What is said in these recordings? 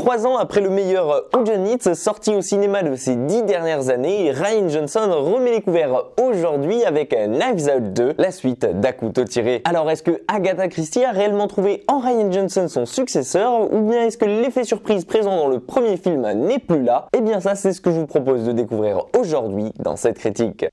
3 ans après le meilleur Who Done It, sorti au cinéma de ces 10 dernières années, Rian Johnson remet les couverts aujourd'hui avec Knives Out 2, la suite d'À couteau tiré. Alors est-ce que Agatha Christie a réellement trouvé en Rian Johnson son successeur, ou bien est-ce que l'effet surprise présent dans le premier film n'est plus là? Eh bien ça, c'est ce que je vous propose de découvrir aujourd'hui dans cette critique.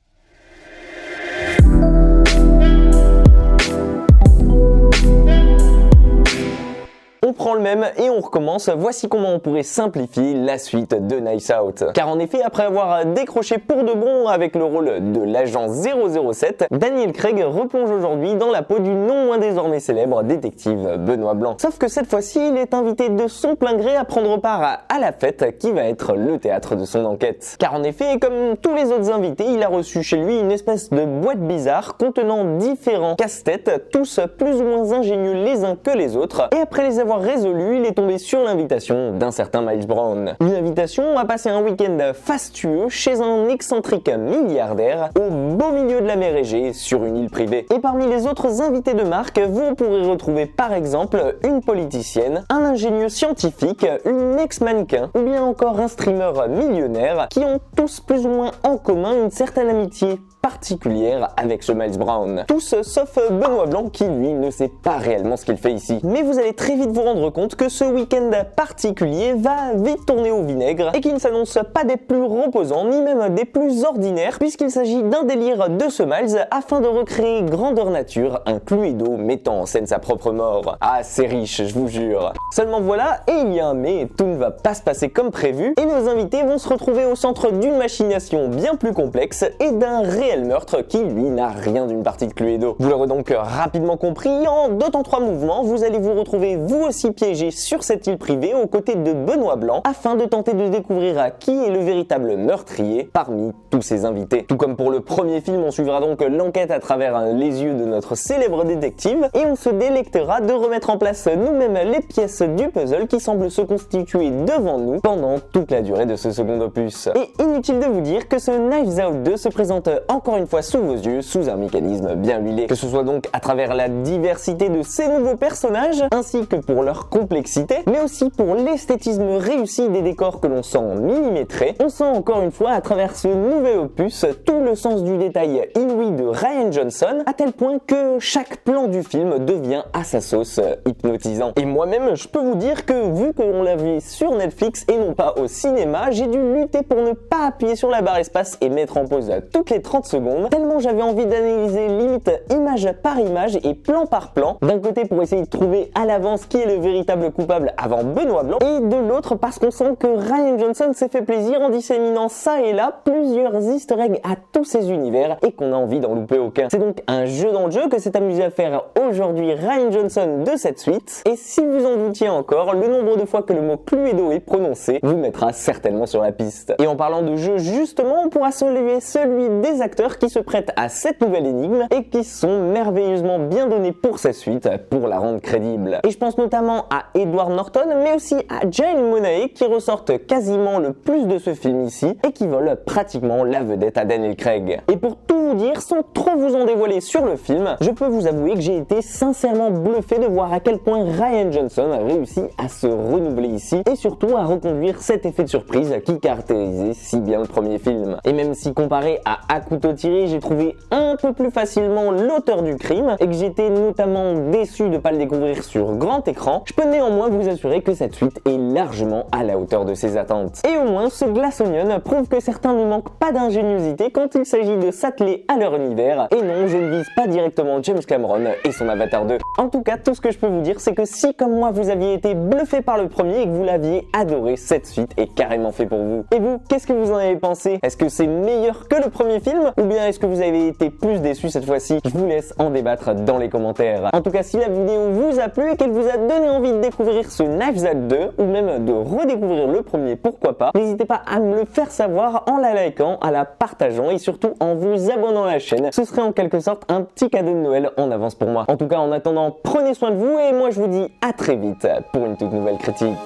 On prend le même et on recommence. Voici comment on pourrait simplifier la suite de Knives Out. Car en effet, après avoir décroché pour de bon avec le rôle de l'agent 007, Daniel Craig replonge aujourd'hui dans la peau du non moins désormais célèbre détective Benoît Blanc. Sauf que cette fois-ci, il est invité de son plein gré à prendre part à la fête qui va être le théâtre de son enquête. Car en effet, comme tous les autres invités, il a reçu chez lui une espèce de boîte bizarre contenant différents casse-têtes, tous plus ou moins ingénieux les uns que les autres. Et après les avoir résolu, il est tombé sur l'invitation d'un certain Miles Brown. Une invitation à passer un week-end fastueux chez un excentrique milliardaire au beau milieu de la mer Égée sur une île privée. Et parmi les autres invités de marque, vous pourrez retrouver par exemple une politicienne, un ingénieux scientifique, une ex-mannequin ou bien encore un streamer millionnaire qui ont tous plus ou moins en commun une certaine amitié particulière avec ce Miles Brown. Tous sauf Benoît Blanc qui lui ne sait pas réellement ce qu'il fait ici. Mais vous allez très vite vous rendre compte que ce week-end particulier va vite tourner au vinaigre et qu'il ne s'annonce pas des plus reposants ni même des plus ordinaires, puisqu'il s'agit d'un délire de ce Miles afin de recréer grandeur nature un Cluedo mettant en scène sa propre mort. Ah, c'est riche, je vous jure. Seulement voilà, et il y a un mais, tout ne va pas se passer comme prévu et nos invités vont se retrouver au centre d'une machination bien plus complexe et d'un réel meurtre qui lui n'a rien d'une partie de Cluedo. Vous l'aurez donc rapidement compris, en 2 temps 3 mouvements, vous allez vous retrouver vous aussi piégé sur cette île privée aux côtés de Benoît Blanc afin de tenter de découvrir qui est le véritable meurtrier parmi tous ces invités. Tout comme pour le premier film, on suivra donc l'enquête à travers les yeux de notre célèbre détective et on se délectera de remettre en place nous-mêmes les pièces du puzzle qui semblent se constituer devant nous pendant toute la durée de ce second opus. Et inutile de vous dire que ce Knives Out 2 se présente encore une fois sous vos yeux, sous un mécanisme bien huilé. Que ce soit donc à travers la diversité de ces nouveaux personnages, ainsi que pour leur complexité, mais aussi pour l'esthétisme réussi des décors que l'on sent millimétrés, on sent encore une fois à travers ce nouvel opus tout le sens du détail inouï de Rian Johnson, à tel point que chaque plan du film devient à sa sauce hypnotisant. Et moi-même, je peux vous dire que vu que l'on l'a vu sur Netflix et non pas au cinéma, j'ai dû lutter pour ne pas appuyer sur la barre espace et mettre en pause toutes les 30 secondes, tellement j'avais envie d'analyser limite image par image et plan par plan, d'un côté pour essayer de trouver à l'avance qui est le véritable coupable avant Benoît Blanc, et de l'autre parce qu'on sent que Rian Johnson s'est fait plaisir en disséminant ça et là plusieurs easter eggs à tous ces univers et qu'on a envie d'en louper aucun. C'est donc un jeu dans le jeu que s'est amusé à faire aujourd'hui Rian Johnson de cette suite, et si vous en doutiez encore, le nombre de fois que le mot Cluedo est prononcé vous mettra certainement sur la piste. Et en parlant de jeu justement, on pourra saluer celui des acteurs qui se prêtent à cette nouvelle énigme et qui sont merveilleusement bien donnés pour sa suite pour la rendre crédible. Et je pense notamment à Edward Norton mais aussi à Janelle Monáe qui ressortent quasiment le plus de ce film ici et qui volent pratiquement la vedette à Daniel Craig. Et pour tout vous dire, sans trop vous en dévoiler sur le film, je peux vous avouer que j'ai été sincèrement bluffé de voir à quel point Rian Johnson a réussi à se renouveler ici et surtout à reconduire cet effet de surprise qui caractérisait si bien le premier film. Et même si comparé à couteau tiré, j'ai trouvé un peu plus facilement l'auteur du crime et que j'étais notamment déçu de ne pas le découvrir sur grand écran, je peux néanmoins vous assurer que cette suite est largement à la hauteur de ses attentes. Et au moins, ce Glass Onion prouve que certains ne manquent pas d'ingéniosité quand il s'agit de s'atteler à leur univers, et non, je ne vise pas directement James Cameron et son Avatar 2. En tout cas, tout ce que je peux vous dire, c'est que si comme moi vous aviez été bluffé par le premier et que vous l'aviez adoré, cette suite est carrément fait pour vous. Et vous, qu'est-ce que vous en avez pensé? Est-ce que c'est meilleur que le premier film, ou bien est-ce que vous avez été plus déçu cette fois-ci? Je vous laisse en débattre dans les commentaires. En tout cas, si la vidéo vous a plu et qu'elle vous a donné envie de découvrir ce Knives Out 2, ou même de redécouvrir le premier, pourquoi pas, n'hésitez pas à me le faire savoir en la likant, à la partageant et surtout en vous abonnant à la chaîne. Ce serait en quelque sorte un petit cadeau de Noël en avance pour moi. En tout cas, en attendant, prenez soin de vous et moi je vous dis à très vite pour une toute nouvelle critique.